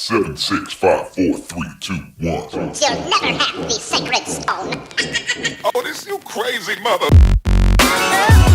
7, 6, 5, 4, 3, 2, 1. You'll never have the sacred stone. Oh, this you crazy mother.